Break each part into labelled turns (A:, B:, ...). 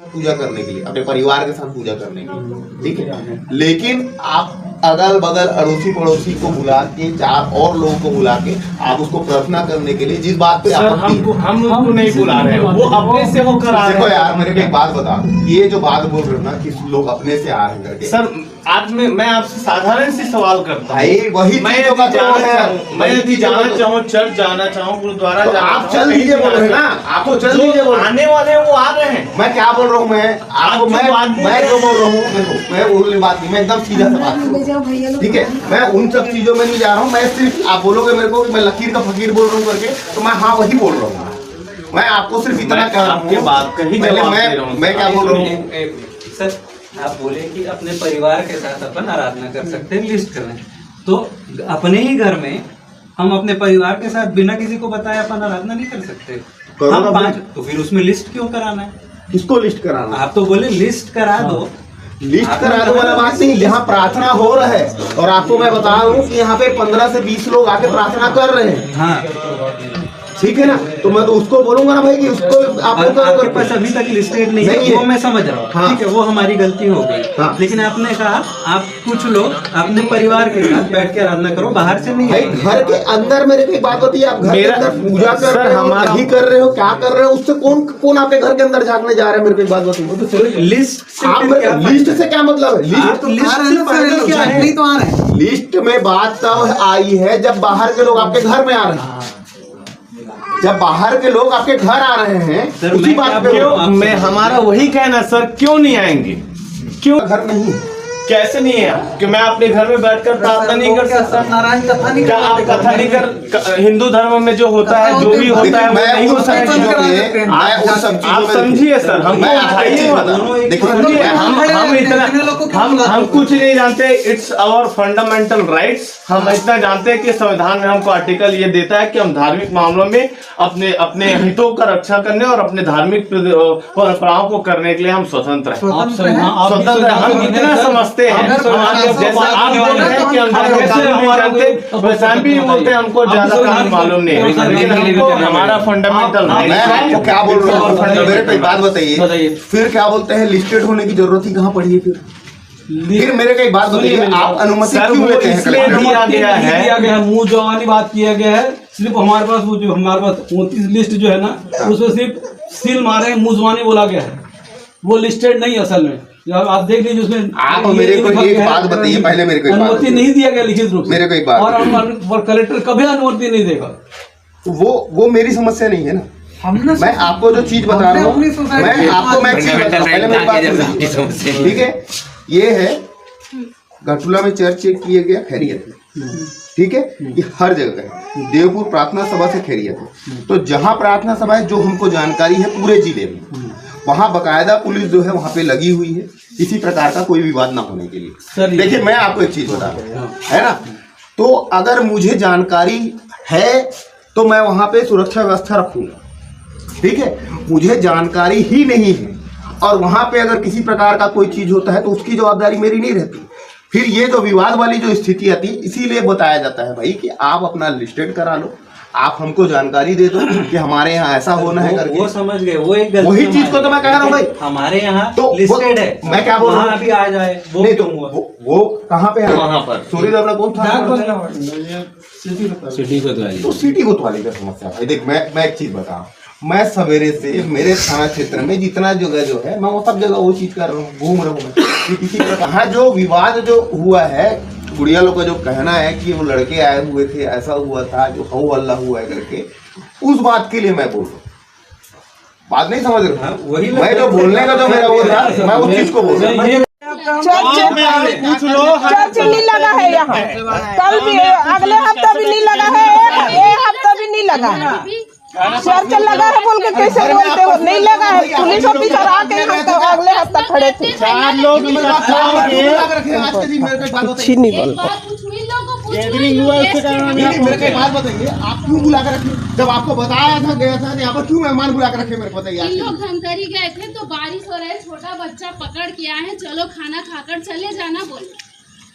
A: पूजा करने के लिए, अपने परिवार के साथ पूजा करने के लिए, ठीक है। लेकिन आप अगल बगल अड़ोसी पड़ोसी को बुला के, 4 और लोगों को बुला के आप उसको प्रार्थना करने के लिए, जिस बात पे
B: हम उसको नहीं बुला रहे हैं, वो अपने से होकर आ रहे हैं।
A: देखो यार, मेरे को एक बात बता, ये जो बात बोल रहे हो ना कि लोग अपने से आ रहे हैं करके,
B: सर आज मैं आपसे साधारण सी सवाल करता
A: हूँ, वही
B: मैं यदि जाना चाहूँ, चर्च जाना चाहूँ, गुरुद्वारा जाना,
A: आप चल दीजिए बोल रहे हैं ना, आपको चल दीजिए बोल,
B: आने वाले हैं वो आ रहे हैं।
A: मैं क्या बोल रहा हूँ, मैं आपको मैं जो बोल रहा हूँ, मैं बोलने बात नहीं, मैं एकदम सीधा सा बात, ठीक है। मैं उन सब चीजों में नहीं जा रहा हूँ, मैं सिर्फ, आप बोलोगे मेरे को मैं लकीर का फकीर बोल रहा हूँ करके, तो मैं हाँ वही बोल रहा हूँ। मैं आपको सिर्फ इतना कह रहा हूँ,
B: बात कही
A: मैं क्या बोल रहा हूँ
C: सर, आप बोले कि अपने परिवार के साथ अपन आराधना कर सकते हैं, लिस्ट करें, तो अपने ही घर में हम अपने परिवार के साथ बिना किसी को बताए अपन आराधना नहीं कर सकते। हम 5, तो फिर उसमें लिस्ट क्यों कराना है?
A: किसको लिस्ट कराना?
C: आप तो बोले लिस्ट करा दो,
A: लिस्ट करा दो वाला बात नहीं, यहाँ प्रार्थना हो रहा है और आपको मैं बता रहा हूँ कि यहाँ पे 15 से 20 लोग आके प्रार्थना कर रहे हैं,
C: हाँ
A: ठीक है ना। तो मैं तो उसको बोलूंगा ना भाई कि उसको
C: आपके पास अभी तक लिस्टेड नहीं है, वो मैं समझ रहा हूँ,
A: हाँ।
C: ठीक है, वो हमारी गलती हो गई,
A: हाँ।
C: लेकिन आपने कहा आप कुछ लोग अपने परिवार के साथ बैठ के आराधना करो, बाहर से नहीं।
A: भाई घर के अंदर मेरे को एक बात होती है, आप घर के अंदर पूजा कर रहे हो, नहीं कर रहे हो, क्या कर रहे हो, उससे कौन आपके घर के अंदर झांकने जा रहा है? मेरे को एक बात बताइए, लिस्ट से क्या मतलब है? लिस्ट में बात तब आई है जब बाहर के लोग आपके घर में आ रहे हैं, जब बाहर के लोग आपके घर आ रहे हैं, उसी बात पे
B: मैं हमारा वही कहना सर, क्यों नहीं आएंगे? क्यों
A: घर नहीं है?
B: कैसे नहीं है कि मैं अपने घर में बैठकर प्रार्थना नहीं कर सकता?
C: नारायण कथा नहीं
B: क्या आप कथा नहीं कर? हिंदू धर्म में जो होता है, जो भी होता है, वो नहीं हो सकता। आप समझिए सर, हमको हम कुछ नहीं जानते। It's our fundamental rights. हम इतना जानते हैं कि संविधान में हमको आर्टिकल ये देता है कि हम धार्मिक मामलों में अपने हितों का रक्षा करने और अपने धार्मिक परंपराओं को करने के लिए हम स्वतंत्र हैं। स्वतंत्र हम इतना समझते हैं, जैसा आप बोल रहे हैं कि हम नहीं जानते, वैसा हम भी बोलते हैं हमको ज्यादा काम मालूम नहीं है, लेकिन हमको हमारा फंडामेंटल।
A: मैं आपको क्या बोल रहा हूँ, मेरे पे बात बताइए, फिर क्या बोलते हैं लिस्टेड होने की जरूरत ही कहाँ पड़ी है? फिर मेरे को एक बात बताइए, आप अनुमति क्यों लेते हैं?
C: दिया गया है, मुंह जवानी बात किया गया है। सिर्फ हमारे पास वो जो हमारे पास 29 लिस्ट जो है ना, उसमें सिर्फ सील मारे, मुंह जवानी बोला गया है, वो लिस्टेड नहीं असल में। जब आप देख लीजिए उसमें,
A: आप मेरे को एक बात बताइए, पहले मेरे को
C: अनुमति नहीं दिया गया लिखित रूप से,
A: मेरे को एक बात,
C: और कलेक्टर कभी अनुमति नहीं देगा।
A: वो मेरी समस्या नहीं है ना। मैं आपको जो चीज बता रहा हूँ, मैं आपको मैं चीज बता रहा हूँ, ठीक है। ये है घटुला में चर्च किया गया, खैरियत है, ठीक है, ये हर जगह है। देवपुर प्रार्थना सभा से खैरियत है। तो जहाँ प्रार्थना सभा है, जो हमको जानकारी है पूरे जिले में, वहाँ बकायदा पुलिस जो है वहाँ पे लगी हुई है, किसी प्रकार का कोई विवाद ना होने के लिए। देखिए मैं आपको एक चीज बता रहा हूँ, है ना, तो अगर मुझे जानकारी है तो मैं वहाँ पे सुरक्षा व्यवस्था रखूंगा, ठीक है। मुझे जानकारी ही नहीं है और वहाँ पे अगर किसी प्रकार का कोई चीज होता है तो उसकी जवाबदारी मेरी नहीं रहती। फिर ये जो विवाद वाली जो स्थिति आती, इसीलिए बताया जाता है भाई कि आप अपना लिस्टेड करा लो, आप हमको जानकारी दे दो कि हमारे यहाँ ऐसा होना है करके।
C: वो समझ गए, वो एक गलती,
A: वही चीज को तो मैं कह रहा हूँ भाई,
C: हमारे यहाँ
A: तो
C: लिस्टेड है।
A: मैं क्या बोल रहा हूँ,
C: अभी आ जाए वो
A: नहीं
C: तो
A: वो कहाँ पे है?
B: वहाँ पर
A: सूर्य अपना कौन था?
C: सिटी
A: तो सिटी कोतवाली का समस्या है। देख मैं एक चीज बता रहा हूँ, मैं सवेरे से मेरे थाना क्षेत्र में जितना जगह जो है, मैं वो सब जगह वो चीज कर रहा हूँ, घूम रहा हूँ मैं किसी प्रकार। जो विवाद जो हुआ है, गुड़िया लोग का जो कहना है कि वो लड़के आए हुए थे, ऐसा हुआ था, जो हऊ अल्लाह हुआ है करके, उस बात के लिए मैं बोल रहा हूँ। बात नहीं समझ रहा वही मैं जो बोलने का जो मेरा वो था, मैं उस चीज को बोल रहा हूँ।
D: चर्च नहीं लगा है यहाँ, कल भी, अगले हफ्ता भी नहीं लगा है, एक हफ्ता भी नहीं लगा है। चर्च लगा है बोल के कैसे बोलते हो? नहीं लगा है, पुलिस ऑफिसर आके यहाँ तो अगले हफ्ता खड़े थे। कुछ ही नहीं बोल
A: बात बताइए, आप क्यों बुला कर रखे? जब आपको बताया था गया था यहाँ पर, क्यों मेहमान बुला कर रखे? मेरे को बताइए।
E: लोग धमतरी गए थे तो बारिश हो रहा है, छोटा बच्चा पकड़ के आए हैं, चलो खाना खाकर चले जाना बोले।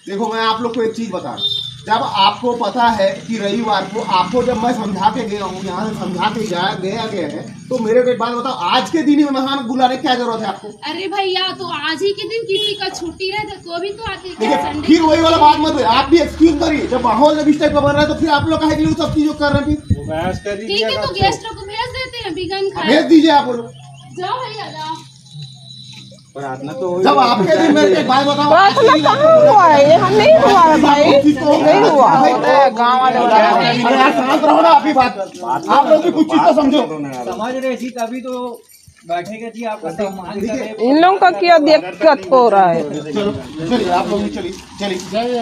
A: देखो मैं आप लोग को एक चीज बता रहा हूँ, जब आपको पता है कि रविवार को आपको जब मैं समझा के गया हूँ, यहाँ से समझा के गया है, तो मेरे को एक बात बताओ, आज के दिन ही मेहमान बुलाने की क्या जरूरत है आपको?
E: अरे भैया तो आज ही के दिन किसी का छुट्टी रहे तो भी तो आते
A: ठीक है, फिर वही वाला बात मत, आप भी एक्सक्यूज करिए। जब माहौल जब इस टाइप का बन रहा है तो फिर आप लोग कहे सब चीजों कर रहे हैं।
E: ठीक है, तो गेस्टों को भेज देते हैं, बिगन खाए।
A: भेज दीजिए आप लोग।
E: जाओ भैया जाओ।
A: जब आपके दिन मेरे को एक बात बताओ,
D: प्रार्थना कहाँ हुआ है? यहाँ नहीं हुआ है भाई, नहीं हुआ है। गाँव वाले
A: शांत रहो ना, आपकी बात आप लोग भी कुछ चीज तो समझो।
F: समझ रहे थी तभी तो बैठेंगे थी, आपका सम्मान करें।
D: इन लोगों का क्या दिक्कत हो रहा है?
A: चलिए आप लोग भी चलिए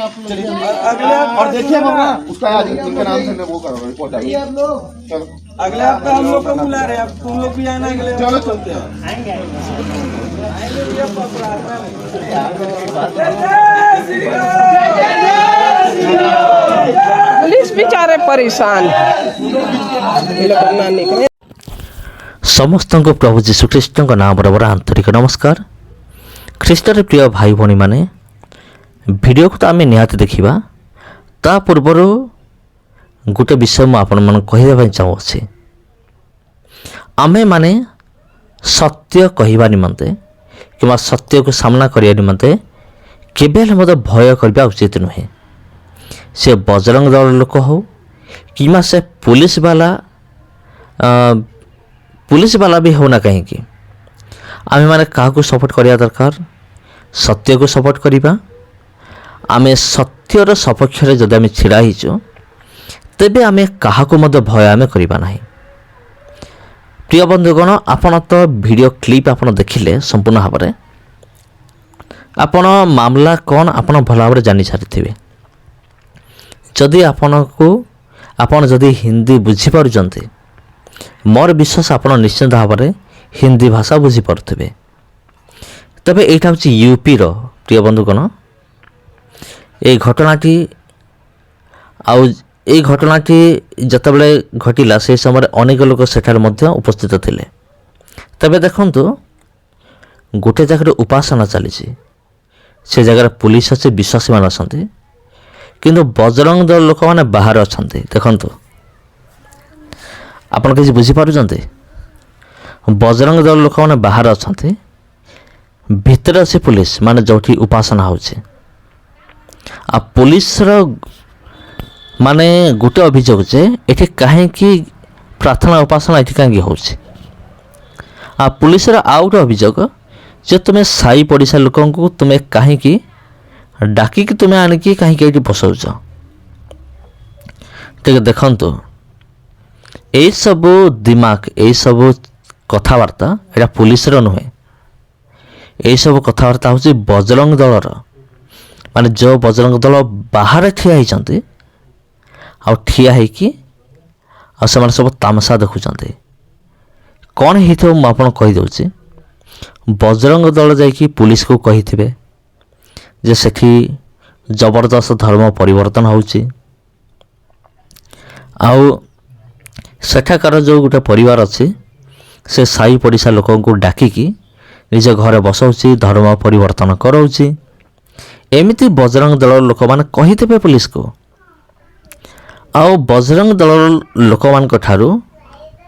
A: और देखिए बाबा उसका आज इनके नाम से मैं वो कर रहा हूँ रिपोर्ट आई।
F: आप लोग
A: चलो
F: अगले हफ्ते हम लोग को बुला रहे हैं, अब तुम लोग भी आना अगले हफ्ते।
A: चलो चलते हैं।
D: पुलिस बेचारे परेशान ये लोग ना निकले।
G: समस्तଙ୍କୁ प्रभु ଯୀଶୁଖ୍ରୀଷ୍ଟଙ୍କ ନାମ ବରାବର ଆନ୍ତରିକ ନମସ୍କାର। ଖ୍ରୀଷ୍ଟରେ ପ୍ରିୟ ଭାଇ ଭଉଣୀମାନେ, ଭିଡ଼ିଓକୁ ତ ଆମେ ନିହାତି ଦେଖିବା, ତା ପୂର୍ବରୁ ଗୋଟେ ବିଷୟ ମୁଁ ଆପଣମାନଙ୍କୁ କହିବା ପାଇଁ ଚାହୁଁଅଛି। ଆମେମାନେ ସତ୍ୟ କହିବା ନିମନ୍ତେ କିମ୍ବା ସତ୍ୟକୁ ସାମ୍ନା କରିବା ନିମନ୍ତେ କେବେ ହେଲେ ମଧ୍ୟ ଭୟ କରିବା ଉଚିତ ନୁହେଁ। ସେ ବଜରଙ୍ଗ ଦଳର ଲୋକ ହେଉ କିମ୍ବା ସେ पुलिस वाला भी होना कहीं आमे माने काहू सपोर्ट करिया दरकार, सत्य को सपोर्ट करिबा। आमे सत्यर सपक्ष रे जदि आमे छिड़ा हिचो तेबे आमे काहाको मध्य भय आमे करिबा नाही। प्रिय बंधुगण, आपण तो वीडियो क्लिप आपण देखिले संपूर्ण भाव में आपण मामला कौन आपण भल भाव जानी सारिथिबे। जदि आपण जदि हिंदी बुझी पारुचंती, मोर विश्वास आप निश्चित भाव में हिंदी भाषा बुझीपे। तबे यहाँ हूँ यूपी रो प्रिय बंधुगण, ये घटनाटी जितेबाला घटला से समय अनेक लोग सेठार उपस्थित थिले। तबे देखंतु गोटे जगह उपासना चली से जगह पुलिस अच्छे विश्वासी मान आसती किंतु बजरंग दल लोक मैंने बाहर अच्छा। देखंतु आपण किसी बुझीपारुचंती, बजरंग दल लोक मैंने बाहर अच्छा, भितर अच्छे पुलिस माने जो उपासना होची। आ पुलिस माने गोटे अभियोग जे एठी कहीं प्रार्थना उपासना एठी कहीं होची। आ पुलिस आउ गोटे अभियोग जे तुम्हें साई पड़िशा लोक तुम्हें कहीं डाकिकी तुम्हें आनिकी कहीं ये बसौच। ठीक देखंतु यही सब दिमाग, यही सब कथबार्ता यहाँ पुलिस नुहे, यही सब कथबार्ता हूँ बजरंग दलर, माने जो बजरंग दल बाहर ठिया होती ठिया होकि सब तामसा देखुंत। कौन हो मुझे कहीदे, बजरंग दल जाकि पुलिस को कही थे जे सेठी जबरदस्त धर्म परिवर्तन होची। आउ सेठाकार जो गोटे परिवार अच्छी से साई पड़िशा लोक डाकिकी निज घरे बसाऊँगी, धर्म परिवर्तन कराऊँगी। एमती बजरंग दल लोक मैंने कहीथे पुलिस को। आउ बजरंग दल लोक मान ठारू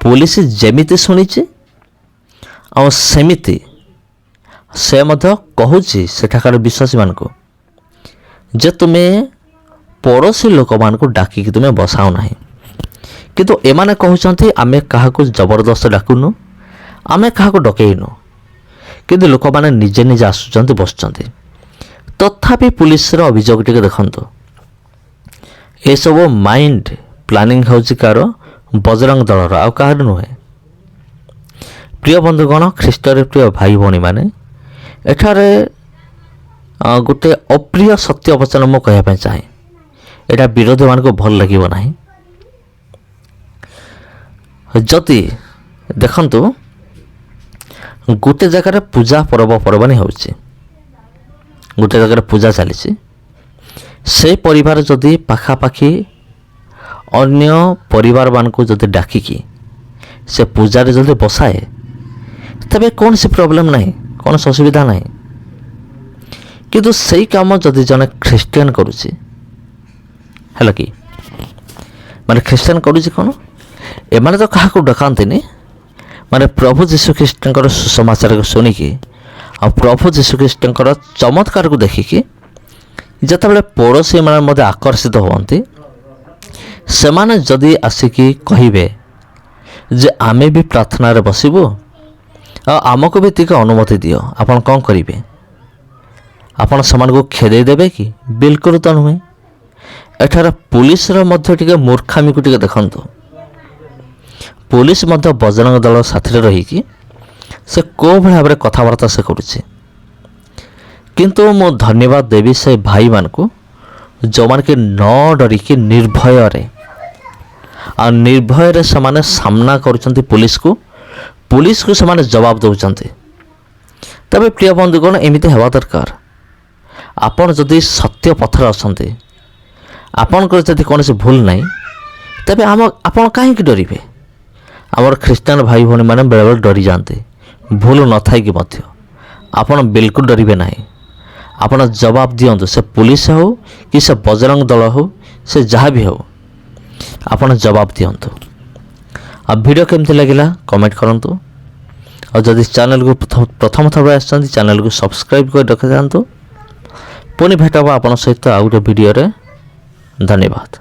G: पुलिस जेमिति शुणिची आउ सेमिति से मध्य कहूची सेठाकार विश्वासी मान को जे तुम्हें पड़ोसी लोक मान को डाकिकी तुम्हें बसाऊ नहीं। किंतु एमाने कहउचंती आमे काहाको जबरदस्त डाकुनु, आमे काहाको डकेइनु, किंतु लोक माने निजे निजे आसुचंती बसुचंती। तथापि पुलिस रो अभियोग टिके देखंतु, ए सब माइंड प्लानिंग होची कार बजरंग दलर आ काहर नुहे। प्रिय बंधुगण, ख्रीष्टरे प्रिय भाई भौणी माने, एठारे गोटे अप्रिय सत्य वचन मु कहया चाहे, एटा विरोधी मान को भल लागिबो नाही। जदि देखंतु गोटे जगह पूजा पर्वपर्वाणी होची, गोटे जगह पूजा चली से परिवार जदि पाखापाखि अन्य परिवार मान को जदि डाकिकी से पूजा रे जदि बसाए तबे कौन सी प्रॉब्लम नहीं, कौन सी असुविधा नहीं। किंतु सही काम जदि जने ख्रीस्टियन करुची ହେଲା କି ମାନେ ଖ୍ରୀଷ୍ଟିଆନ କରୁଛି କ'ଣ ଏମାନେ ତ କାହାକୁ ଡକାନ୍ତିନି ମାନେ ପ୍ରଭୁ ଯୀଶୁଖ୍ରୀଷ୍ଟଙ୍କର ସୁସମାଚାରକୁ ଶୁଣିକି ଆଉ ପ୍ରଭୁ ଯୀଶୁଖ୍ରୀଷ୍ଟଙ୍କର ଚମତ୍କାରକୁ ଦେଖିକି ଯେତେବେଳେ ପଡ଼ୋଶୀମାନେ ମଧ୍ୟ ଆକର୍ଷିତ ହୁଅନ୍ତି ସେମାନେ ଯଦି ଆସିକି କହିବେ ଯେ ଆମେ ବି ପ୍ରାର୍ଥନାରେ ବସିବୁ ଆଉ ଆମକୁ ବି ଟିକେ ଅନୁମତି ଦିଅ ଆପଣ କ'ଣ କରିବେ ଆପଣ ସେମାନଙ୍କୁ ଖେଦେଇ ଦେବେ କି ବିଲକୁଲ ତ ନୁହେଁ ଏଠାରେ ପୁଲିସର ମଧ୍ୟ ଟିକେ ମୂର୍ଖାମିକୁ ଟିକେ ଦେଖନ୍ତୁ ପୁଲିସ ମଧ୍ୟ ବଜରଙ୍ଗ ଦଳ ସାଥିରେ ରହିକି ସେ କେଉଁଭଳି ଭାବରେ କଥାବାର୍ତ୍ତା ସେ କରୁଛି କିନ୍ତୁ ମୁଁ ଧନ୍ୟବାଦ ଦେବି ସେ ଭାଇମାନଙ୍କୁ ଯେଉଁମାନେ କି ନ ଡରିକି ନିର୍ଭୟରେ ଆଉ ନିର୍ଭୟରେ ସେମାନେ ସାମ୍ନା କରୁଛନ୍ତି ପୁଲିସକୁ ସେମାନେ ଜବାବ ଦେଉଛନ୍ତି ତେବେ ପ୍ରିୟ ବନ୍ଧୁଗଣ ଏମିତି ହେବା ଦରକାର ଆପଣ ଯଦି ସତ୍ୟ ପଥରେ ଅଛନ୍ତି ଆପଣଙ୍କର ଯଦି କୌଣସି ଭୁଲ ନାହିଁ ତେବେ ଆପଣ କାହିଁକି ଡରିବେ ଆମର ଖ୍ରୀଷ୍ଟିଆନ ଭାଇ ଭଉଣୀମାନେ ବେଳେବେଳେ ଡରିଯାଆନ୍ତି ଭୁଲ ନଥାଇକି ମଧ୍ୟ ଆପଣ ବିଲକୁଲ ଡରିବେ ନାହିଁ ଆପଣ ଜବାବ ଦିଅନ୍ତୁ ସେ ପୁଲିସ ହେଉ କି ସେ ବଜରଙ୍ଗ ଦଳ ହେଉ ସେ ଯାହା ବି ହେଉ ଆପଣ ଜବାବ ଦିଅନ୍ତୁ ଆଉ ଭିଡ଼ିଓ କେମିତି ଲାଗିଲା କମେଣ୍ଟ କରନ୍ତୁ ଆଉ ଯଦି ଚ୍ୟାନେଲକୁ ପ୍ରଥମ ଥର ଆସିଛନ୍ତି ଚ୍ୟାନେଲକୁ ସବସ୍କ୍ରାଇବ୍ କରି ରଖିଥାନ୍ତୁ ପୁଣି ଭେଟ ହେବ ଆପଣଙ୍କ ସହିତ ଆଉ ଗୋଟେ ଭିଡ଼ିଓରେ ଧନ୍ୟବାଦ।